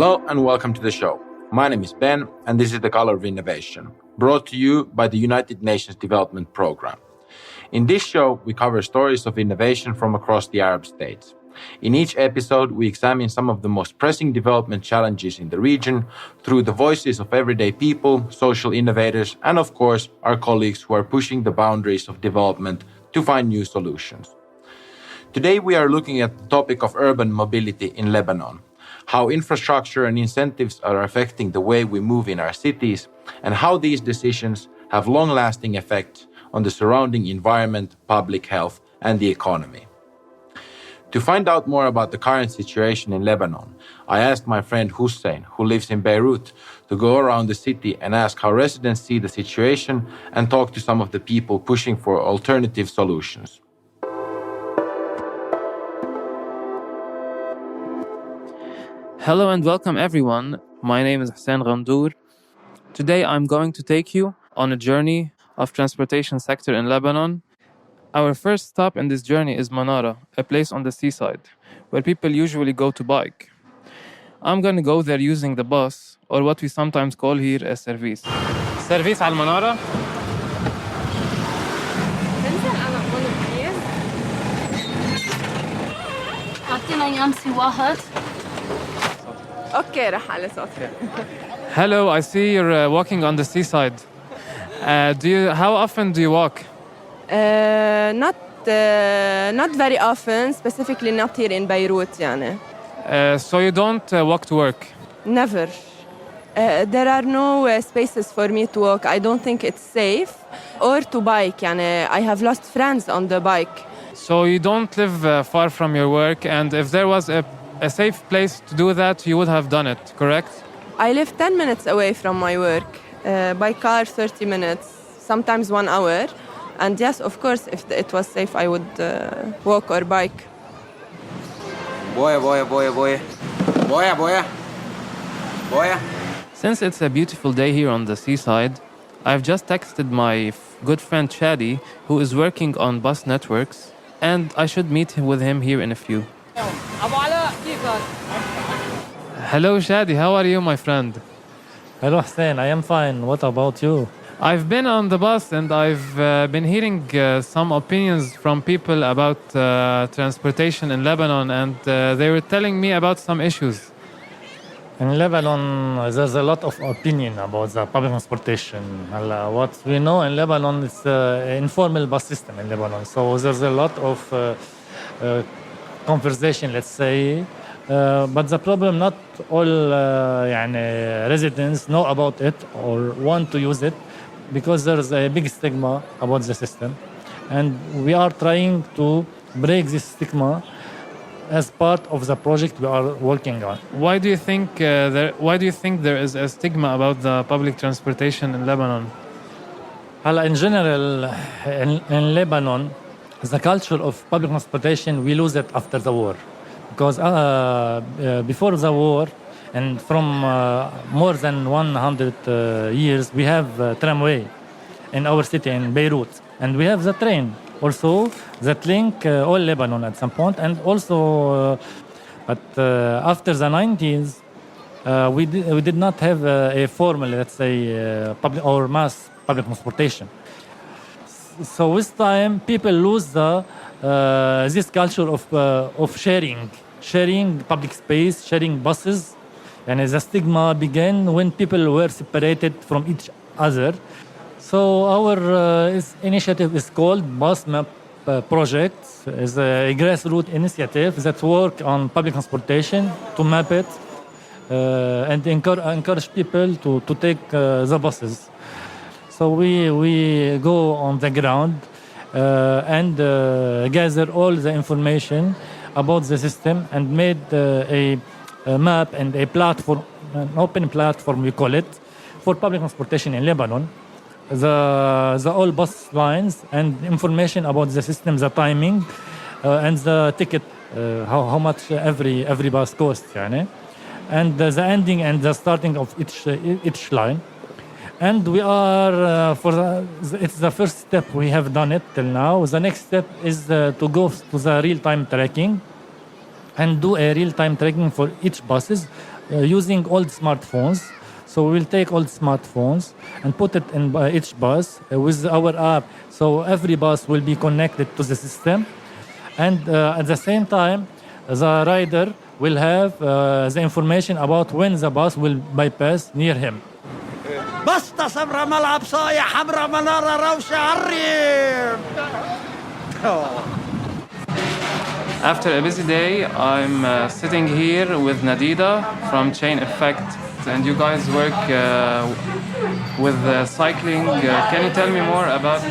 Hello and welcome to the show. My name is Ben and this is The Color of Innovation, brought to you by the United Nations Development Programme. In this show, we cover stories of innovation from across the Arab states. In each episode, we examine some of the most pressing development challenges in the region through the voices of everyday people, social innovators, and of course, our colleagues who are pushing the boundaries of development to find new solutions. Today, we are looking at the topic of urban mobility in Lebanon, how infrastructure and incentives are affecting the way we move in our cities, and how these decisions have long-lasting effects on the surrounding environment, public health, and the economy. To find out more about the current situation in Lebanon, I asked my friend Hussein, who lives in Beirut, to go around the city and ask how residents see the situation and talk to some of the people pushing for alternative solutions. Hello and welcome everyone. My name is Hussein Ghandour. Today I'm going to take you on a journey of transportation sector in Lebanon. Our first stop in this journey is Manara, a place on the seaside, where people usually go to bike. I'm going to go there using the bus, or what we sometimes call here a service. Service على المنارة. تنزل على هون بليز. حاطين يمسي واحد. اوكي رح على صوتي. Hello, I see you're walking on the seaside. How often do you walk? Not very often, specifically not here in Beirut يعني. So you don't walk to work? Never. There are no spaces for me to walk. I don't think it's safe. Or to bike يعني. I have lost friends on the bike. So you don't live far from your work, and if there was a safe place to do that, you would have done it, correct? I live 10 minutes away from my work. By car, 30 minutes, sometimes 1 hour. And yes, of course, if it was safe, I would walk or bike. Boya. Since it's a beautiful day here on the seaside, I've just texted my good friend Shadi, who is working on bus networks, and I should meet with him here in a few. Hello Shadi, how are you, my friend? Hello Hussein, I am fine. What about you? I've been on the bus and I've been hearing some opinions from people about transportation in Lebanon, and they were telling me about some issues. In Lebanon, there's a lot of opinion about the public transportation. What we know in Lebanon is an informal bus system in Lebanon. So there's a lot of conversation, let's say. But the problem, not all residents know about it or want to use it, because there's a big stigma about the system. And we are trying to break this stigma as part of the project we are working on. Why do you think there is a stigma about the public transportation in Lebanon? In general, in Lebanon, the culture of public transportation, we lose it after the war. Because before the war, and from more than 100 years, we have tramway in our city, in Beirut. And we have the train also that link all Lebanon at some point. And also, after the 90s, we did not have a formal, let's say, public or mass public transportation. So with time, people lose this culture of sharing public space, sharing buses. And the stigma began when people were separated from each other. So our initiative is called Bus Map Project. It's a grassroots initiative that works on public transportation to map it and encourage people to take the buses. So we go on the ground and gather all the information about the system and made a map and a platform, an open platform we call it, for public transportation in Lebanon. The all bus lines and information about the system, the timing and the ticket, how much every bus costs, and the ending and the starting of each line. And we are it's the first step. We have done it till now. The next step is to go to the real-time tracking and do a real-time tracking for each buses using old smartphones. So we will take old smartphones and put it in each bus with our app. So every bus will be connected to the system. And at the same time, the rider will have the information about when the bus will bypass near him. بسطة صبرا ملعب صايع حمرا منارة روشة عريم. After a busy day, I'm sitting here with Nadida from Chain Effect, and you guys work with cycling. Can you tell me more about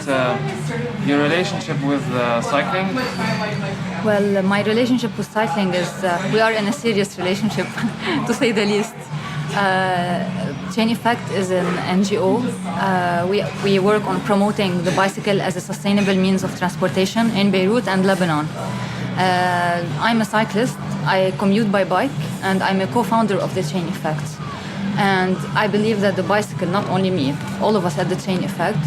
your relationship with cycling? Well, my relationship with cycling is we are in a serious relationship, to say the least. Chain Effect is an NGO. We work on promoting the bicycle as a sustainable means of transportation in Beirut and Lebanon. I'm a cyclist. I commute by bike, and I'm a co-founder of the Chain Effect. And I believe that the bicycle, not only me, all of us at the Chain Effect,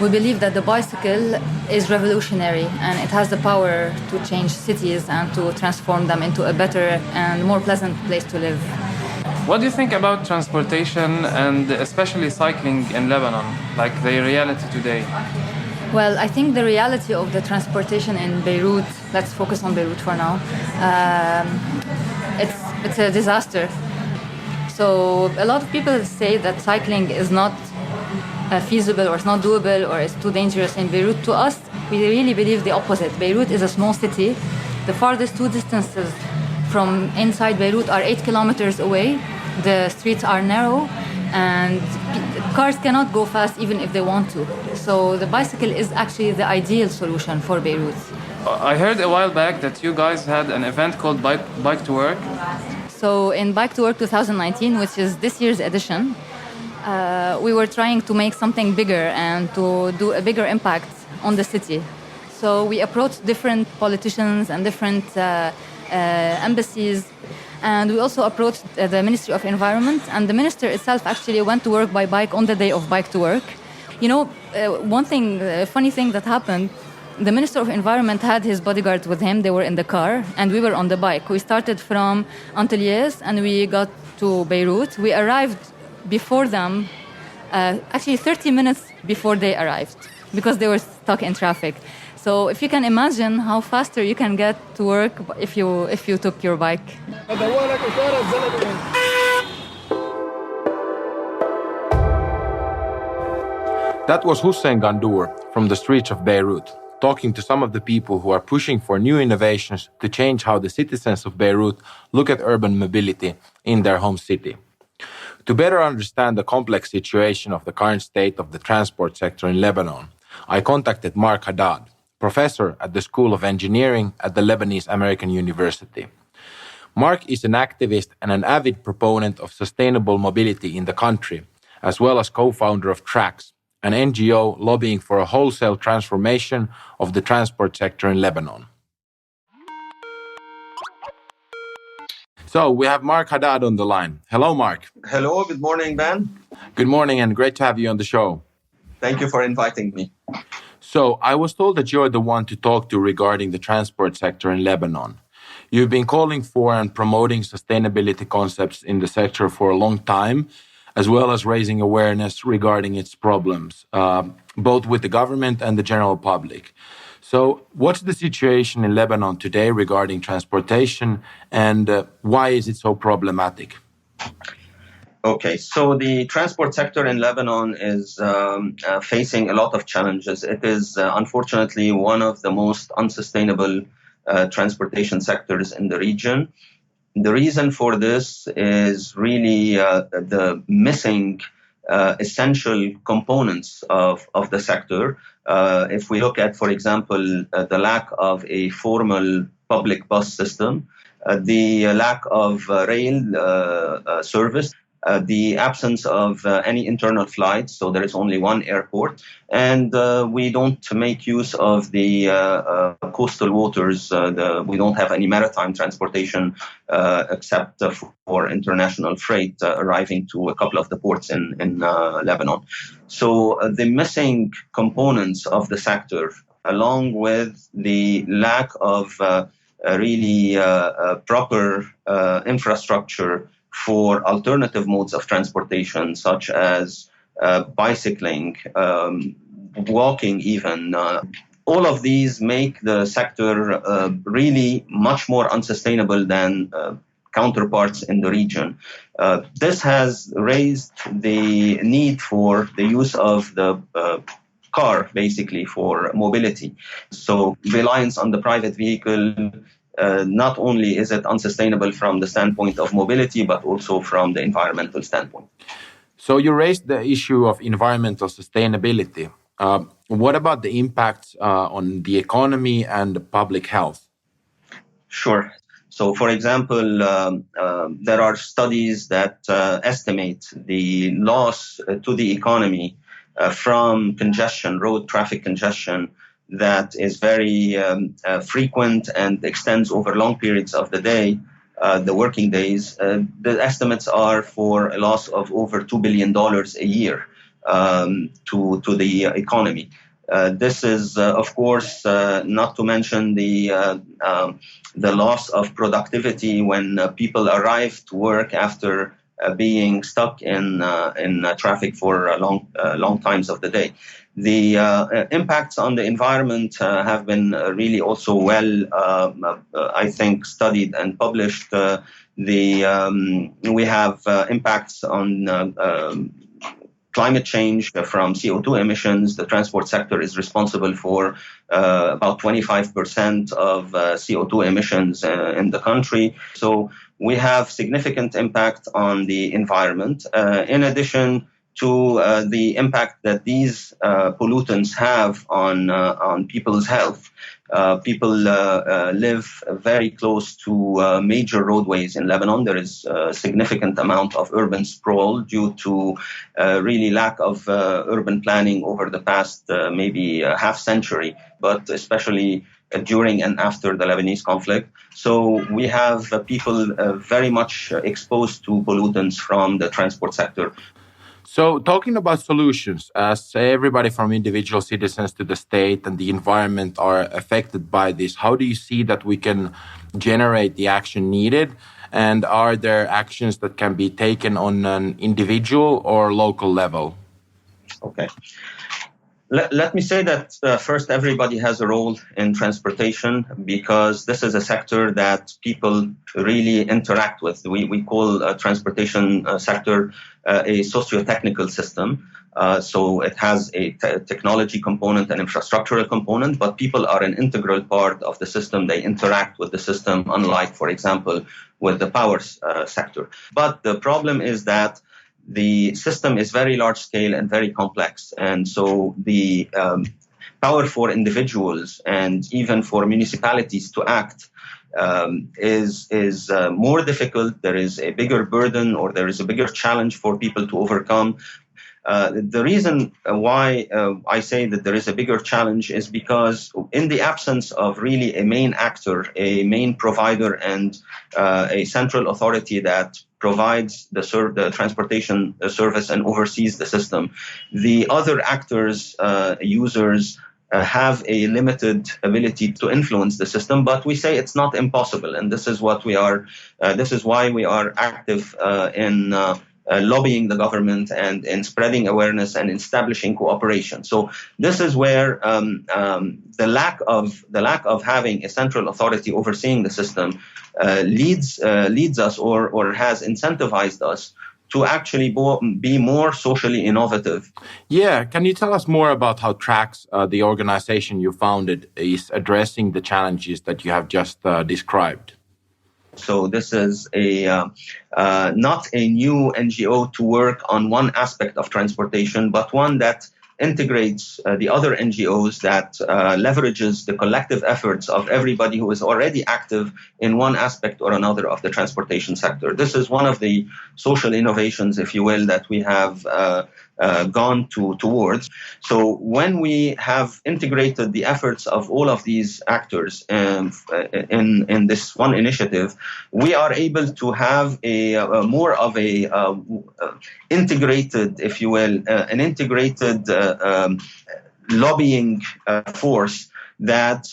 we believe that the bicycle is revolutionary and it has the power to change cities and to transform them into a better and more pleasant place to live. What do you think about transportation and especially cycling in Lebanon, like the reality today? Well, I think the reality of the transportation in Beirut, let's focus on Beirut for now, it's a disaster. So a lot of people say that cycling is not feasible or it's not doable or it's too dangerous in Beirut. To us, we really believe the opposite. Beirut is a small city. The farthest two distances from inside Beirut are 8 kilometers away. The streets are narrow and cars cannot go fast even if they want to. So the bicycle is actually the ideal solution for Beirut. I heard a while back that you guys had an event called Bike to Work. So in Bike to Work 2019, which is this year's edition, we were trying to make something bigger and to do a bigger impact on the city. So we approached different politicians and different embassies, and we also approached the Ministry of Environment, and the minister itself actually went to work by bike on the day of Bike to Work. You know, one thing, funny thing that happened, the Minister of Environment had his bodyguards with him. They were in the car, and we were on the bike. We started from Anteliers, and we got to Beirut. We arrived before them, actually 30 minutes before they arrived, because they were stuck in traffic. So if you can imagine how faster you can get to work if you took your bike. That was Hussein Ghandour from the streets of Beirut, talking to some of the people who are pushing for new innovations to change how the citizens of Beirut look at urban mobility in their home city. To better understand the complex situation of the current state of the transport sector in Lebanon, I contacted Marc Haddad, professor at the School of Engineering at the Lebanese American University. Marc is an activist and an avid proponent of sustainable mobility in the country, as well as co-founder of TRAX, an NGO lobbying for a wholesale transformation of the transport sector in Lebanon. So we have Marc Haddad on the line. Hello, Marc. Hello, good morning, Ben. Good morning and great to have you on the show. Thank you for inviting me. So I was told that you're the one to talk to regarding the transport sector in Lebanon. You've been calling for and promoting sustainability concepts in the sector for a long time, as well as raising awareness regarding its problems, both with the government and the general public. So what's the situation in Lebanon today regarding transportation, and why is it so problematic? Okay, so the transport sector in Lebanon is facing a lot of challenges. It is unfortunately one of the most unsustainable transportation sectors in the region. The reason for this is really the missing essential components of the sector. If we look at, for example, the lack of a formal public bus system, the lack of rail service, the absence of any internal flights, so there is only one airport, and we don't make use of the coastal waters. We don't have any maritime transportation except for international freight arriving to a couple of the ports in Lebanon. So the missing components of the sector, along with the lack of really proper infrastructure for alternative modes of transportation, such as bicycling, walking even. All of these make the sector really much more unsustainable than counterparts in the region. This has raised the need for the use of the car, basically, for mobility. So reliance on the private vehicle, not only is it unsustainable from the standpoint of mobility, but also from the environmental standpoint. So you raised the issue of environmental sustainability. What about the impacts on the economy and public health? Sure. So, for example, there are studies that estimate the loss to the economy from congestion, road traffic congestion, that is very frequent and extends over long periods of the day, the working days. The estimates are for a loss of over $2 billion a year to the economy. This is, of course, not to mention the loss of productivity when people arrive to work after being stuck in traffic for long times of the day. The impacts on the environment have been really also well, I think, studied and published. We have impacts on climate change from CO2 emissions. The transport sector is responsible for about 25% of CO2 emissions in the country. So we have significant impact on the environment. In addition to the impact that these pollutants have on people's health. People live very close to major roadways in Lebanon. There is a significant amount of urban sprawl due to really lack of urban planning over the past maybe half century, but especially during and after the Lebanese conflict. So we have people very much exposed to pollutants from the transport sector. So talking about solutions, as everybody from individual citizens to the state and the environment are affected by this, how do you see that we can generate the action needed? And are there actions that can be taken on an individual or local level? Okay. Let me say that first, everybody has a role in transportation because this is a sector that people really interact with. We call transportation sector a socio-technical system. So it has a technology component and infrastructural component, but people are an integral part of the system. They interact with the system, unlike, for example, with the power sector. But the problem is that the system is very large scale and very complex. And so the power for individuals and even for municipalities to act is more difficult. There is a bigger burden or there is a bigger challenge for people to overcome. The reason why I say that there is a bigger challenge is because in the absence of really a main actor, a main provider, and a central authority that provides the transportation service and oversees the system, the other actors, users, have a limited ability to influence the system. But we say it's not impossible, and this is what we are. This is why we are active in lobbying the government and in spreading awareness and establishing cooperation. So this is where the lack of having a central authority overseeing the system leads us or has incentivized us to actually be more socially innovative. Yeah, can you tell us more about how TRACS, the organization you founded, is addressing the challenges that you have just described? So this is not a new NGO to work on one aspect of transportation, but one that integrates the other NGOs, that leverages the collective efforts of everybody who is already active in one aspect or another of the transportation sector. This is one of the social innovations, if you will, that we have gone towards. So when we have integrated the efforts of all of these actors in this one initiative, we are able to have more of a integrated, if you will, an integrated lobbying force that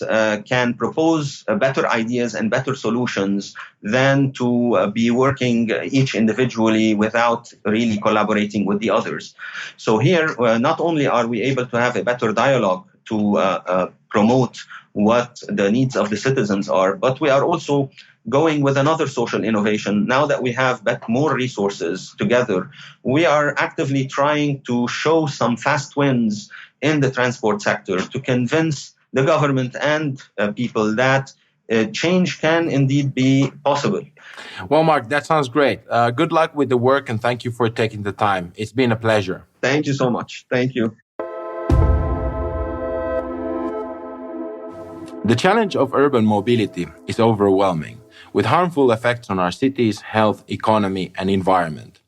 can propose better ideas and better solutions than to be working each individually without really collaborating with the others. So here, not only are we able to have a better dialogue to promote what the needs of the citizens are, but we are also going with another social innovation. Now that we have more resources together, we are actively trying to show some fast wins in the transport sector to convince the government and people that change can indeed be possible. Well, Marc, that sounds great. Good luck with the work, and thank you for taking the time. It's been a pleasure. Thank you so much. Thank you. The challenge of urban mobility is overwhelming, with harmful effects on our cities, health, economy, and environment.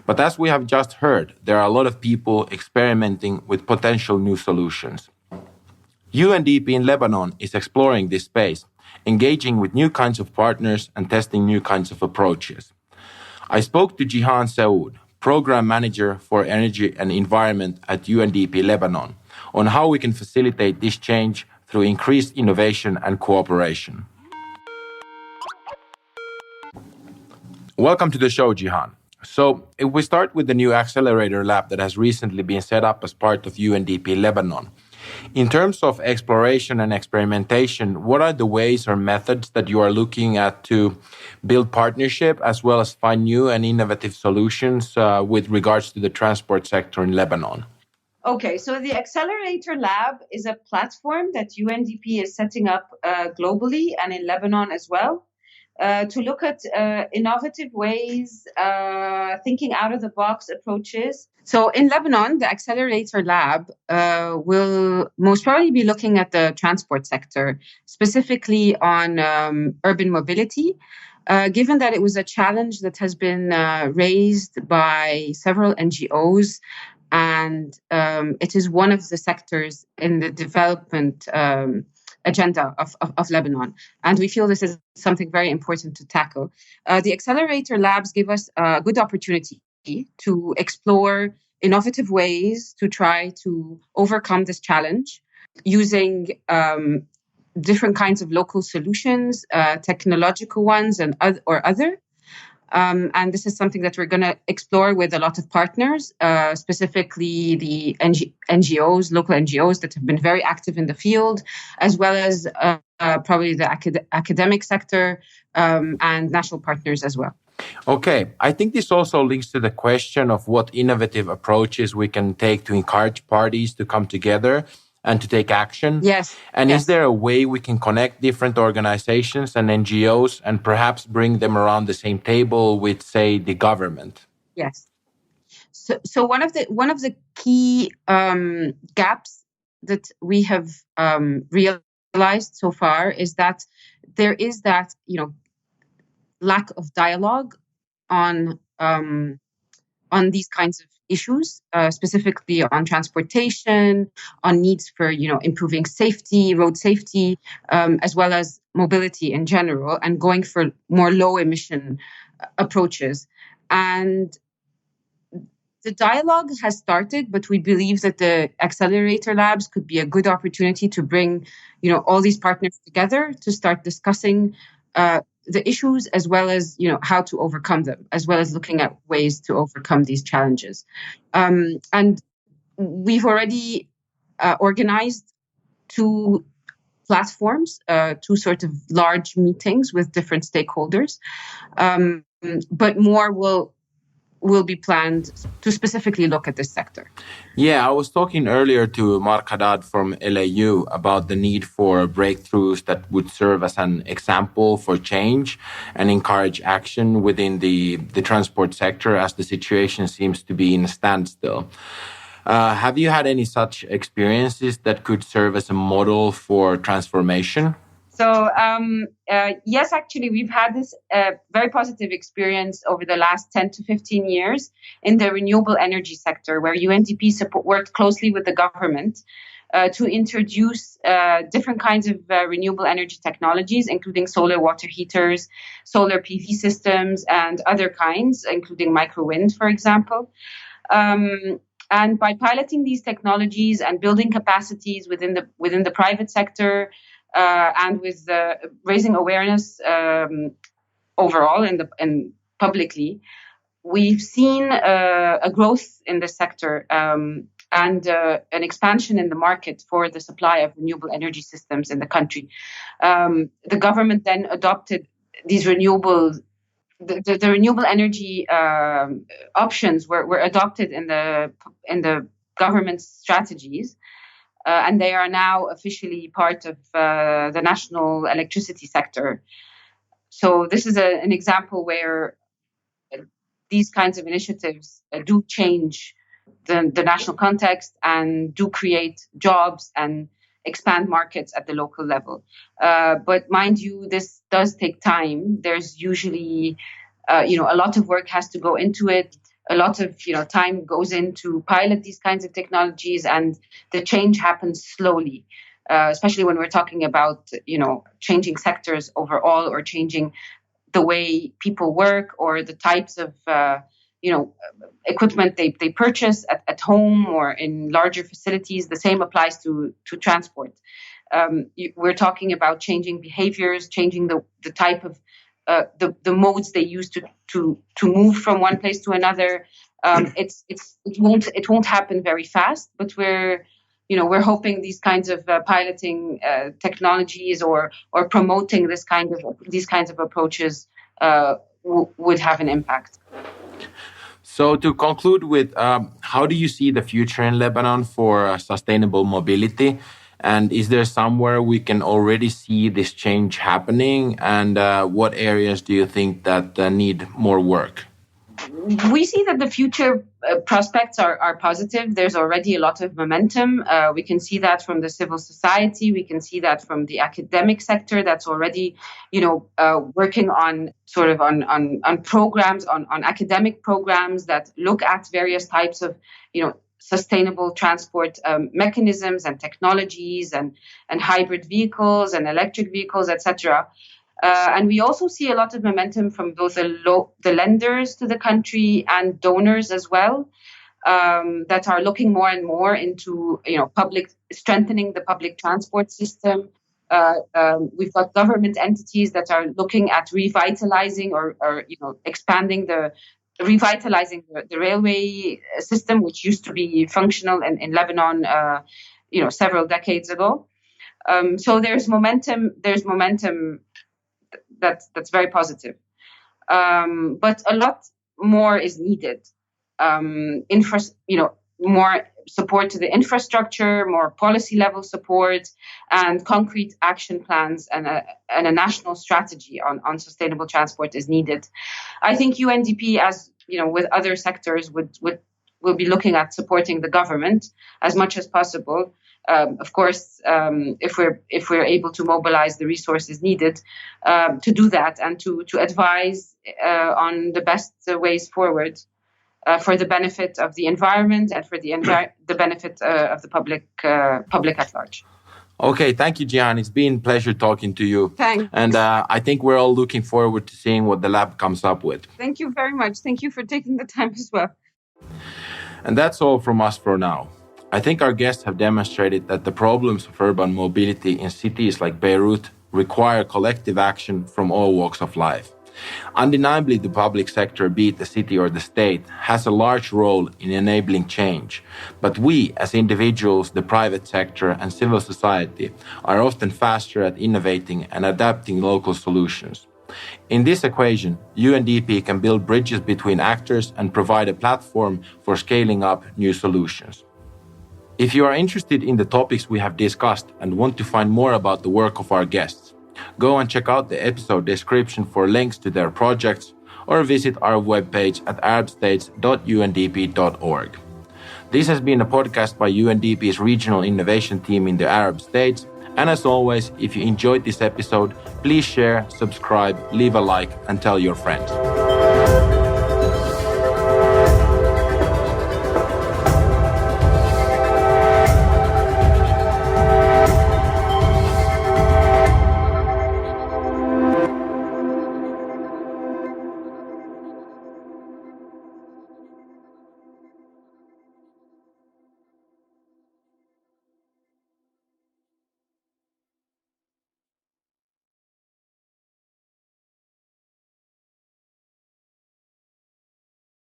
But as we have just heard, there are a lot of people experimenting with potential new solutions. UNDP in Lebanon is exploring this space, engaging with new kinds of partners and testing new kinds of approaches. I spoke to Jihan Saoud, Program Manager for Energy and Environment at UNDP Lebanon, on how we can facilitate this change through increased innovation and cooperation. Welcome to the show, Jihan. So, if we start with the new accelerator lab that has recently been set up as part of UNDP Lebanon, in terms of exploration and experimentation, what are the ways or methods that you are looking at to build partnership as well as find new and innovative solutions with regards to the transport sector in Lebanon? Okay, so the Accelerator Lab is a platform that UNDP is setting up globally and in Lebanon as well to look at innovative ways, thinking out of the box approaches. So in Lebanon, the Accelerator Lab will most probably be looking at the transport sector, specifically on urban mobility. Given that it was a challenge that has been raised by several NGOs, and it is one of the sectors in the development agenda of Lebanon. And we feel this is something very important to tackle. The Accelerator Labs give us a good opportunity to explore innovative ways to try to overcome this challenge using different kinds of local solutions, technological ones and other. And this is something that we're going to explore with a lot of partners, specifically the NGOs, local NGOs that have been very active in the field, as well as probably the academic sector and national partners as well. Okay, I think this also links to the question of what innovative approaches we can take to encourage parties to come together and to take action. Yes. And is there a way we can connect different organizations and NGOs and perhaps bring them around the same table with, say, the government? Yes. So one of the key gaps that we have realized so far is that there is that lack of dialogue on these kinds of issues, specifically on transportation, on needs for improving safety, road safety, as well as mobility in general, and going for more low emission approaches. And the dialogue has started, but we believe that the Accelerator Labs could be a good opportunity to bring all these partners together to start discussing the issues, as well as how to overcome them, as well as looking at ways to overcome these challenges. And we've already organized two platforms, two sort of large meetings with different stakeholders, but more will be planned to specifically look at this sector. Yeah, I was talking earlier to Marc Haddad from LAU about the need for breakthroughs that would serve as an example for change and encourage action within the transport sector as the situation seems to be in a standstill. Have you had any such experiences that could serve as a model for transformation? So, yes, actually, we've had this very positive experience over the last 10 to 15 years in the renewable energy sector, where UNDP worked closely with the government to introduce different kinds of renewable energy technologies, including solar water heaters, solar PV systems, and other kinds, including micro wind, for example. And by piloting these technologies and building capacities within the private sector, and with raising awareness overall and publicly, we've seen a growth in the sector and an expansion in the market for the supply of renewable energy systems in the country. The government then adopted these renewable energy options were adopted in the government's strategies, and they are now officially part of the national electricity sector. So this is an example where these kinds of initiatives do change the national context and do create jobs and expand markets at the local level. But mind you, this does take time. There's usually, a lot of work has to go into it. A lot of, time goes into pilot these kinds of technologies, and the change happens slowly, especially when we're talking about, changing sectors overall or changing the way people work or the types of, equipment they purchase at home or in larger facilities. The same applies to transport. We're talking about changing behaviors, changing the type of the modes they use to move from one place to another. It won't happen very fast, but we're hoping these kinds of piloting technologies or promoting these kinds of approaches would have an impact. So to conclude with, how do you see the future in Lebanon for sustainable mobility? And is there somewhere we can already see this change happening? And what areas do you think that need more work? We see that the future prospects are positive. There's already a lot of momentum. We can see that from the civil society. We can see that from the academic sector that's already, working on programs, on academic programs that look at various types of, sustainable transport mechanisms and technologies and hybrid vehicles and electric vehicles, etc. And we also see a lot of momentum from both the lenders to the country and donors as well, that are looking more and more into strengthening the public transport system. We've got government entities that are looking at revitalizing or revitalizing the railway system, which used to be functional in Lebanon, several decades ago. So there's momentum. That's very positive. But a lot more is needed. More support to the infrastructure, more policy level support, and concrete action plans and a national strategy on sustainable transport is needed. I think UNDP, as with other sectors, will be looking at supporting the government as much as possible. Of course, if we're able to mobilize the resources needed to do that and to advise on the best ways forward for the benefit of the environment and for the benefit of the public at large. Okay, thank you, Jihan. It's been a pleasure talking to you. Thanks. And I think we're all looking forward to seeing what the lab comes up with. Thank you very much. Thank you for taking the time as well. And that's all from us for now. I think our guests have demonstrated that the problems of urban mobility in cities like Beirut require collective action from all walks of life. Undeniably, the public sector, be it the city or the state, has a large role in enabling change. But we, as individuals, the private sector and civil society, are often faster at innovating and adapting local solutions. In this equation, UNDP can build bridges between actors and provide a platform for scaling up new solutions. If you are interested in the topics we have discussed and want to find more about the work of our guests, go and check out the episode description for links to their projects or visit our webpage at arabstates.undp.org. This has been a podcast by UNDP's regional innovation team in the Arab States. And as always, if you enjoyed this episode, please share, subscribe, leave a like, and tell your friends.